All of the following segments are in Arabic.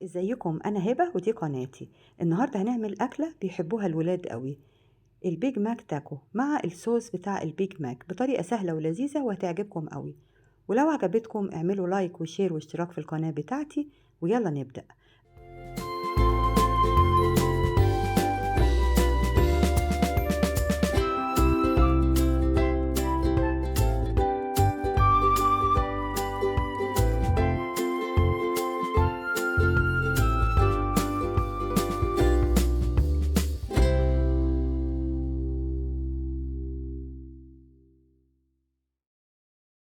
ازيكم؟ انا هبة ودي قناتي. النهاردة هنعمل اكلة بيحبوها الولاد قوي، البيج ماك تاكو مع الصوص بتاع البيج ماك بطريقة سهلة ولذيذة وهتعجبكم قوي. ولو عجبتكم اعملوا لايك وشير واشتراك في القناة بتاعتي، ويلا نبدأ.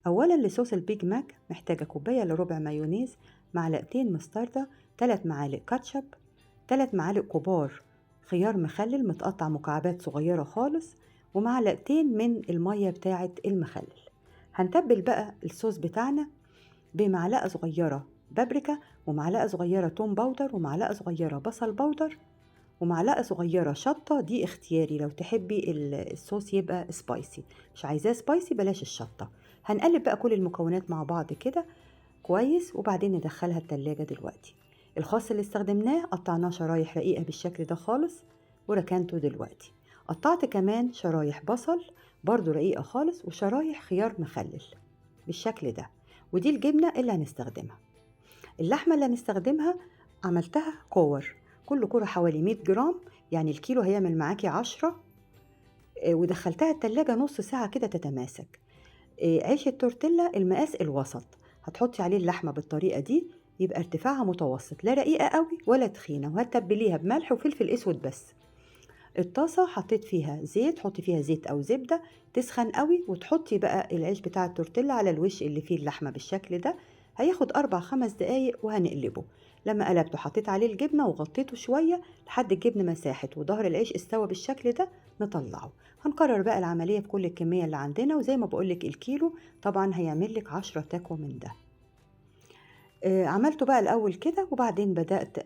اولا لصوص البيج ماك محتاجة كوباية الا ربع مايونيز، معلقتين مستردة، 3 معالق كاتشب، 3 معالق كبار خيار مخلل متقطع مكعبات صغيرة خالص، ومعلقتين من المية بتاعة المخلل. هنتبل بقى الصوص بتاعنا بمعلقة صغيرة بابريكا، ومعلقة صغيرة توم باودر، ومعلقة صغيرة بصل باودر، ومعلقة صغيرة شطة. دي اختياري، لو تحبي الصوص يبقى سبايسي، مش عايزاه سبايسي بلاش الشطة. هنقلب بقى كل المكونات مع بعض كده كويس، وبعدين ندخلها التلاجة دلوقتي. الخس اللي استخدمناه قطعناه شرايح رقيقة بالشكل ده خالص وركنته دلوقتي. قطعت كمان شرايح بصل برضو رقيقة خالص، وشرايح خيار مخلل بالشكل ده. ودي الجبنة اللي هنستخدمها. اللحمة اللي هنستخدمها عملتها كور، كل كورة حوالي 100 جرام، يعني الكيلو هيعمل معاكي 10. ودخلتها التلاجة نص ساعة كده تتماسك. عيش التورتيلا المقاس الوسط هتحطي عليه اللحمة بالطريقة دي، يبقى ارتفاعها متوسط، لا رقيقة قوي ولا تخينة، وهتتبليها بملح وفلفل اسود بس. الطاسة حطيت فيها زيت، حطي فيها زيت او زبدة تسخن قوي، وتحطي بقى العيش بتاع التورتيلا على الوش اللي فيه اللحمة بالشكل ده. هياخد 4-5 دقايق وهنقلبه. لما قلبته حطيت عليه الجبنة وغطيته شوية لحد الجبنة مساحت وظهر العيش استوى بالشكل ده. نطلعه. هنكرر بقى العملية في كل الكمية اللي عندنا، وزي ما بقولك الكيلو طبعا هيعمل لك 10 تاكو من ده. عملته بقى الأول كده، وبعدين بدأت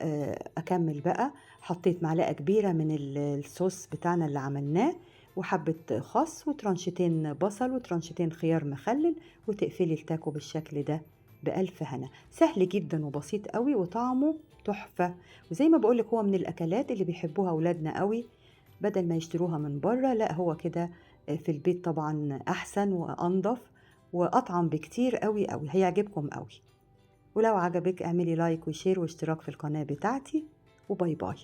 أكمل بقى. حطيت معلقة كبيرة من الصوص بتاعنا اللي عملناه، وحبة خس، وترانشتين بصل، وترانشتين خيار مخلل، وتقفلي التاكو بالشكل ده. بألف هنا، سهل جدا وبسيط قوي وطعمه تحفة. وزي ما بقولك هو من الأكلات اللي بيحبوها أولادنا قوي، بدل ما يشتروها من بره، لا هو كده في البيت طبعا أحسن وأنضف وأطعم بكتير قوي قوي، هيعجبكم قوي. ولو عجبك اعملي لايك وشير واشتراك في القناة بتاعتي، وباي باي.